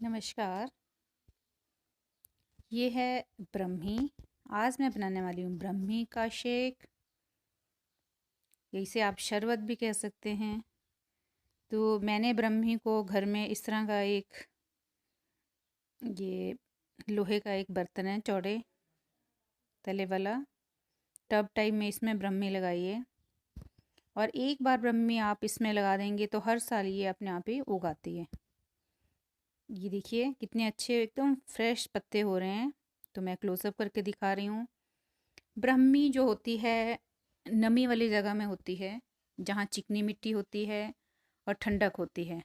नमस्कार। ये है ब्रह्मी। आज मैं बनाने वाली हूँ ब्रह्मी का शेक, इसे आप शरबत भी कह सकते हैं। तो मैंने ब्रह्मी को घर में इस तरह का ये लोहे का एक बर्तन है, चौड़े तले वाला टब टाइप में, इसमें ब्रह्मी लगाइए। और एक बार ब्रह्मी आप इसमें लगा देंगे तो हर साल ये अपने आप ही उगाती है। ये देखिए कितने अच्छे एकदम फ्रेश पत्ते हो रहे हैं। तो मैं क्लोजअप करके दिखा रही हूँ। ब्रह्मी जो होती है नमी वाली जगह में होती है, जहाँ चिकनी मिट्टी होती है और ठंडक होती है।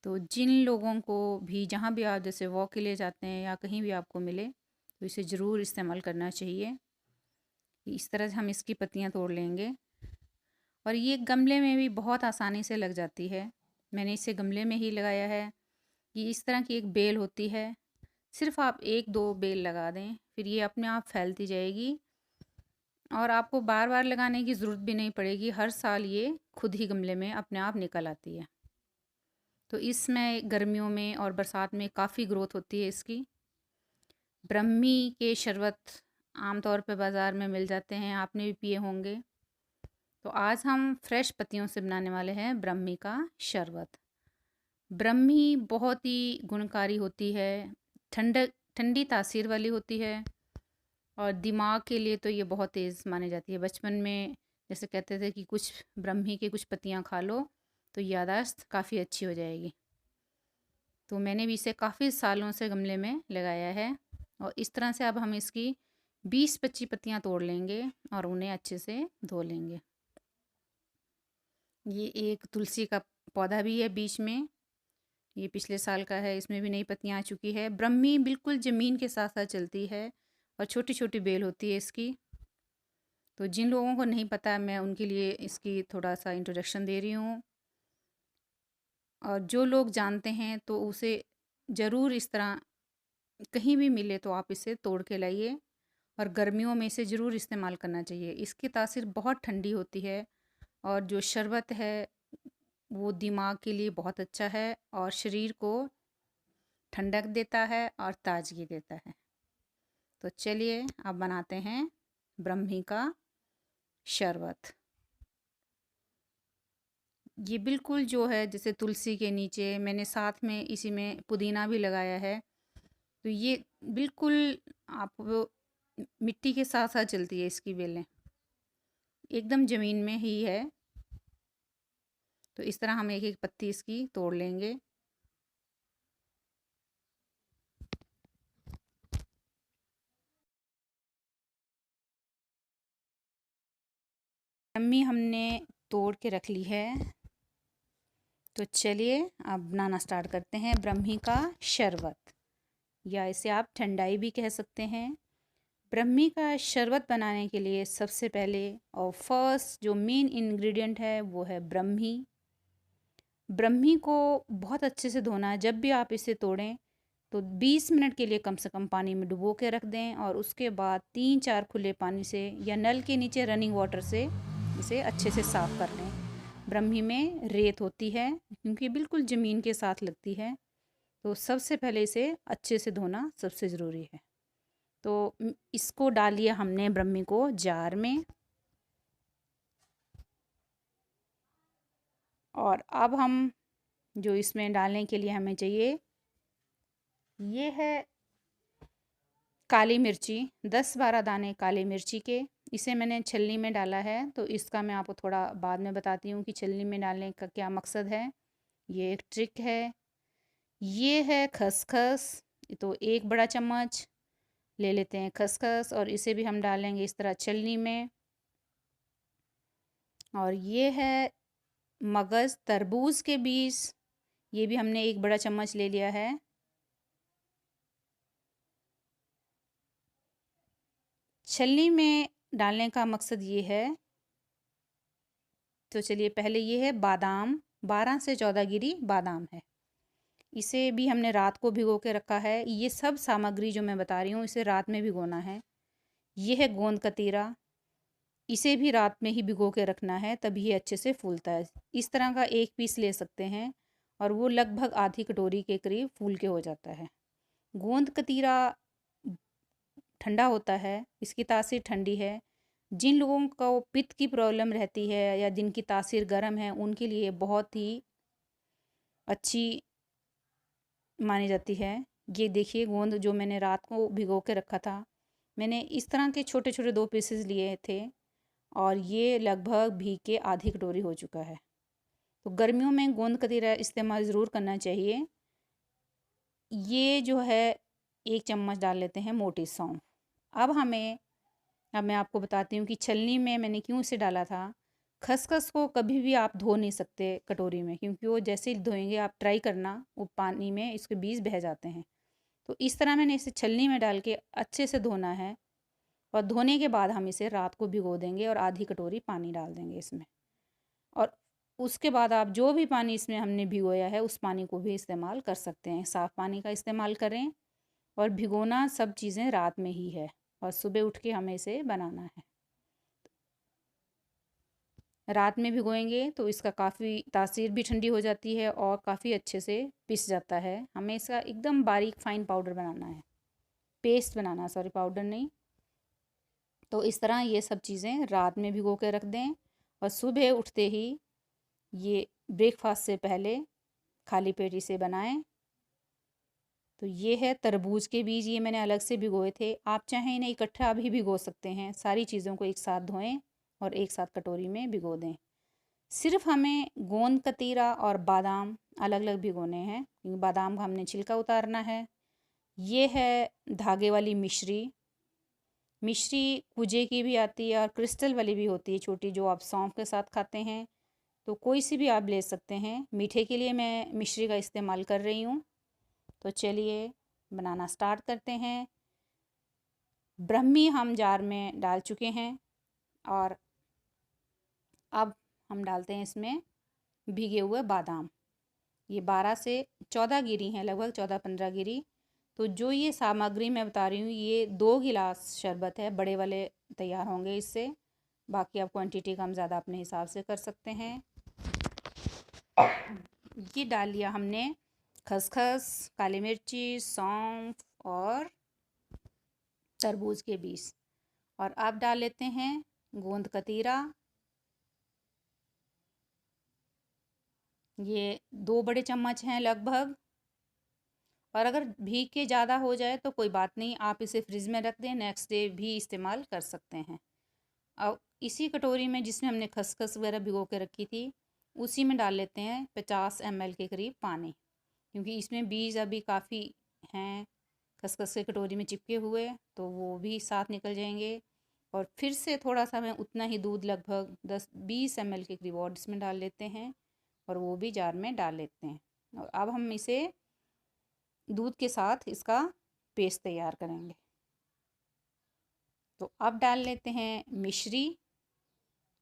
तो जिन लोगों को भी, जहाँ भी आप जैसे वॉक के लिए जाते हैं या कहीं भी आपको मिले, तो इसे ज़रूर इस्तेमाल करना चाहिए। इस तरह से हम इसकी पत्तियाँ तोड़ लेंगे। और ये गमले में भी बहुत आसानी से लग जाती है। मैंने इसे गमले में ही लगाया है। ये इस तरह की एक बेल होती है, सिर्फ आप एक दो बेल लगा दें, फिर ये अपने आप फैलती जाएगी और आपको बार बार लगाने की ज़रूरत भी नहीं पड़ेगी। हर साल ये खुद ही गमले में अपने आप निकल आती है। तो इसमें गर्मियों में और बरसात में काफ़ी ग्रोथ होती है इसकी। ब्रह्मी के शरबत आमतौर पे बाज़ार में मिल जाते हैं, आपने भी पिए होंगे। तो आज हम फ्रेश पत्तियों से बनाने वाले हैं ब्रह्मी का शरबत। ब्रह्मी बहुत ही गुणकारी होती है, ठंडक ठंडी तासीर वाली होती है और दिमाग के लिए तो ये बहुत तेज़ मानी जाती है। बचपन में जैसे कहते थे कि कुछ ब्रह्मी की कुछ पत्तियाँ खा लो तो याददाश्त काफ़ी अच्छी हो जाएगी। तो मैंने भी इसे काफ़ी सालों से गमले में लगाया है और इस तरह से अब हम इसकी 20-25 पत्तियाँ तोड़ लेंगे और उन्हें अच्छे से धो लेंगे। ये एक तुलसी का पौधा भी है बीच में, ये पिछले साल का है, इसमें भी नई पत्तियाँ आ चुकी है। ब्रह्मी बिल्कुल ज़मीन के साथ साथ चलती है और छोटी छोटी बेल होती है इसकी। तो जिन लोगों को नहीं पता, मैं उनके लिए इसकी थोड़ा सा इंट्रोडक्शन दे रही हूँ। और जो लोग जानते हैं तो उसे ज़रूर इस तरह कहीं भी मिले तो आप इसे तोड़ के लाइए और गर्मियों में इसे ज़रूर इस्तेमाल करना चाहिए। इसकी तासीर बहुत ठंडी होती है और जो शरबत है वो दिमाग के लिए बहुत अच्छा है और शरीर को ठंडक देता है और ताजगी देता है। तो चलिए अब बनाते हैं ब्रह्मी का शरबत। ये बिल्कुल जो है जैसे तुलसी के नीचे मैंने साथ में इसी में पुदीना भी लगाया है। तो ये बिल्कुल आप वो मिट्टी के साथ साथ चलती है इसकी बेलें, एकदम ज़मीन में ही है। तो इस तरह हम एक एक पत्ती इसकी तोड़ लेंगे। ब्रह्मी हमने तोड़ के रख ली है। तो चलिए अब बनाना स्टार्ट करते हैं ब्रह्मी का शरबत, या इसे आप ठंडाई भी कह सकते हैं। ब्रह्मी का शरबत बनाने के लिए सबसे पहले और फर्स्ट जो मेन इंग्रेडिएंट है वो है ब्रह्मी। ब्रह्मी को बहुत अच्छे से धोना है। जब भी आप इसे तोड़ें तो 20 मिनट के लिए कम से कम पानी में डुबो के रख दें और उसके बाद 3-4 खुले पानी से या नल के नीचे रनिंग वाटर से इसे अच्छे से साफ़ कर लें। ब्रह्मी में रेत होती है क्योंकि बिल्कुल ज़मीन के साथ लगती है, तो सबसे पहले इसे अच्छे से धोना सबसे ज़रूरी है। तो इसको डालिए हमने ब्रह्मी को जार में, और अब हम जो इसमें डालने के लिए हमें चाहिए ये है काली मिर्ची, 10-12 दाने काली मिर्ची के। इसे मैंने छलनी में डाला है, तो इसका मैं आपको थोड़ा बाद में बताती हूँ कि छलनी में डालने का क्या मकसद है। ये एक ट्रिक है। ये है खसखस, तो 1 बड़ा चम्मच ले लेते हैं खसखस और इसे भी हम डालेंगे इस तरह छलनी में। और ये है मगज़, तरबूज के बीज, ये भी हमने 1 बड़ा चम्मच ले लिया है। छलनी में डालने का मकसद ये है। तो चलिए पहले ये है बादाम, 12 से 14 गिरी बादाम है। इसे भी हमने रात को भिगो के रखा है। ये सब सामग्री जो मैं बता रही हूँ इसे रात में भिगोना है। ये है गोंद कतीरा, इसे भी रात में ही भिगो के रखना है, तभी ये अच्छे से फूलता है। इस तरह का एक पीस ले सकते हैं और वो लगभग आधी कटोरी के करीब फूल के हो जाता है। गोंद कतीरा ठंडा होता है, इसकी तासीर ठंडी है। जिन लोगों को पित्त की प्रॉब्लम रहती है या जिनकी तासीर गर्म है, उनके लिए बहुत ही अच्छी मानी जाती है। ये देखिए गोंद जो मैंने रात को भिगो के रखा था, मैंने इस तरह के छोटे छोटे 2 पीसेस लिए थे और ये लगभग भीग के आधी कटोरी हो चुका है। तो गर्मियों में गोंद कतीरा इस्तेमाल ज़रूर करना चाहिए। ये जो है 1 चम्मच डाल लेते हैं मोटी सौंफ। अब मैं आपको बताती हूँ कि छलनी में मैंने क्यों इसे डाला था। खसखस को कभी भी आप धो नहीं सकते कटोरी में, क्योंकि वो जैसे ही धोएंगे आप ट्राई करना, वो पानी में इसके बीज बह जाते हैं। तो इस तरह मैंने इसे छलनी में डाल के अच्छे से धोना है और धोने के बाद हम इसे रात को भिगो देंगे और आधी कटोरी पानी डाल देंगे इसमें। और उसके बाद आप जो भी पानी इसमें हमने भिगोया है उस पानी को भी इस्तेमाल कर सकते हैं। साफ़ पानी का इस्तेमाल करें और भिगोना सब चीज़ें रात में ही है और सुबह उठ के हमें इसे बनाना है। रात में भिगोएंगे तो इसका काफ़ी तासीर भी ठंडी हो जाती है और काफ़ी अच्छे से पिस जाता है। हमें इसका एकदम बारीक फाइन पाउडर बनाना है, पेस्ट बनाना, सॉरी पाउडर नहीं। तो इस तरह ये सब चीज़ें रात में भिगो के रख दें और सुबह उठते ही ये ब्रेकफास्ट से पहले खाली पेट इसे बनाएं। तो ये है तरबूज के बीज, ये मैंने अलग से भिगोए थे। आप चाहें इन्हें इकट्ठा भी भिगो सकते हैं। सारी चीज़ों को एक साथ धोएं और एक साथ कटोरी में भिगो दें। सिर्फ हमें गोंद कतीरा और बादाम अलग अलग भिगोने हैं, क्योंकि बादाम का हमने छिलका उतारना है। ये है धागे वाली मिश्री। मिश्री कुजे की भी आती है और क्रिस्टल वाली भी होती है छोटी, जो आप सौंफ के साथ खाते हैं। तो कोई सी भी आप ले सकते हैं। मीठे के लिए मैं मिश्री का इस्तेमाल कर रही हूँ। तो चलिए बनाना स्टार्ट करते हैं। ब्रह्मी हम जार में डाल चुके हैं और अब हम डालते हैं इसमें भीगे हुए बादाम। ये 12 से 14 गिरी हैं, लगभग 14-15 गिरी। तो जो ये सामग्री मैं बता रही हूँ, ये 2 गिलास शरबत है, बड़े वाले तैयार होंगे इससे। बाकी आप क्वांटिटी कम ज़्यादा अपने हिसाब से कर सकते हैं। ये डाल लिया हमने खसखस, काली मिर्ची, सौंफ और तरबूज के बीज। और अब डाल लेते हैं गोंद कतीरा। ये 2 बड़े चम्मच हैं लगभग। और अगर भीग के ज़्यादा हो जाए तो कोई बात नहीं, आप इसे फ्रिज में रख दें, नेक्स्ट डे भी इस्तेमाल कर सकते हैं। अब इसी कटोरी में जिसमें हमने खसखस वगैरह भिगो के रखी थी, उसी में डाल लेते हैं 50 ml के करीब पानी, क्योंकि इसमें बीज अभी काफ़ी हैं खसखस के कटोरी में चिपके हुए, तो वो भी साथ निकल जाएंगे। और फिर से थोड़ा सा हमें उतना ही दूध, लगभग 10-20 ml के करीब और इसमें डाल लेते हैं और वो भी जार में डाल लेते हैं। और अब हम इसे दूध के साथ इसका पेस्ट तैयार करेंगे। तो अब डाल लेते हैं मिश्री।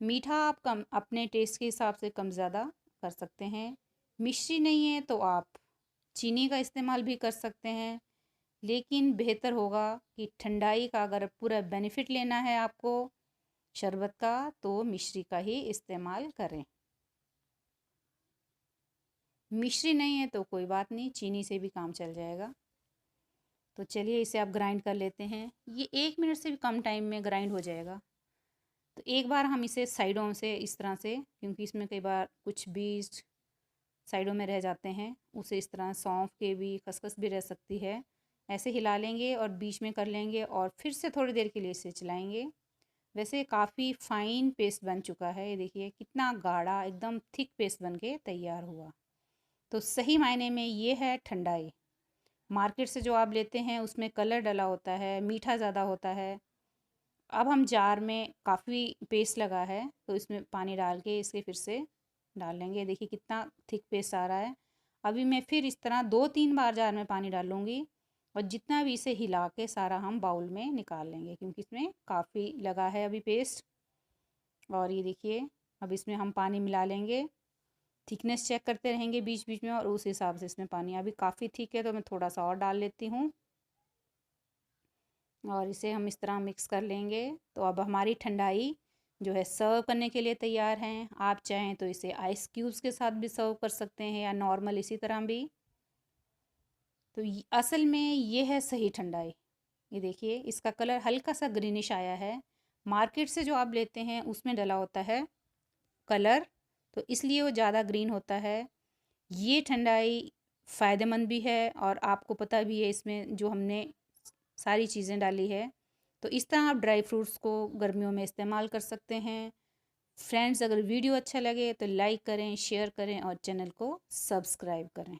मीठा आप कम अपने टेस्ट के हिसाब से कम ज़्यादा कर सकते हैं। मिश्री नहीं है तो आप चीनी का इस्तेमाल भी कर सकते हैं, लेकिन बेहतर होगा कि ठंडाई का अगर पूरा बेनिफिट लेना है आपको शरबत का, तो मिश्री का ही इस्तेमाल करें। मिश्री नहीं है तो कोई बात नहीं, चीनी से भी काम चल जाएगा। तो चलिए इसे आप ग्राइंड कर लेते हैं। ये 1 मिनट से भी कम टाइम में ग्राइंड हो जाएगा। तो एक बार हम इसे साइडों से इस तरह से, क्योंकि इसमें कई बार कुछ बीज साइडों में रह जाते हैं, उसे इस तरह सौंफ के भी, खसखस भी रह सकती है, ऐसे हिला लेंगे और बीच में कर लेंगे और फिर से थोड़ी देर के लिए इसे चलाएंगे। वैसे काफ़ी फाइन पेस्ट बन चुका है। ये देखिए कितना गाढ़ा, एकदम थिक पेस्ट बन के तैयार हुआ। तो सही मायने में ये है ठंडाई। मार्केट से जो आप लेते हैं उसमें कलर डला होता है, मीठा ज़्यादा होता है। अब हम जार में काफ़ी पेस्ट लगा है तो इसमें पानी डाल के इसे फिर से डाल लेंगे। देखिए कितना थिक पेस्ट आ रहा है। अभी मैं फिर इस तरह 2-3 बार जार में पानी डालूँगी और जितना भी इसे हिला के सारा हम बाउल में निकाल लेंगे, क्योंकि इसमें काफ़ी लगा है अभी पेस्ट। और ये देखिए अब इसमें हम पानी मिला लेंगे, थिकनेस चेक करते रहेंगे बीच बीच में और उस हिसाब से इसमें पानी, अभी काफ़ी थिक है तो मैं थोड़ा सा और डाल लेती हूँ और इसे हम इस तरह मिक्स कर लेंगे। तो अब हमारी ठंडाई जो है सर्व करने के लिए तैयार हैं। आप चाहें तो इसे आइस क्यूब्स के साथ भी सर्व कर सकते हैं या नॉर्मल इसी तरह भी। तो असल में ये है सही ठंडाई। ये देखिए इसका कलर हल्का सा ग्रीनिश आया है। मार्केट से जो आप लेते हैं उसमें डला होता है कलर, तो इसलिए वो ज़्यादा ग्रीन होता है। ये ठंडाई फ़ायदेमंद भी है और आपको पता भी है इसमें जो हमने सारी चीज़ें डाली है। तो इस तरह आप ड्राई फ्रूट्स को गर्मियों में इस्तेमाल कर सकते हैं। फ्रेंड्स, अगर वीडियो अच्छा लगे तो लाइक करें, शेयर करें और चैनल को सब्सक्राइब करें।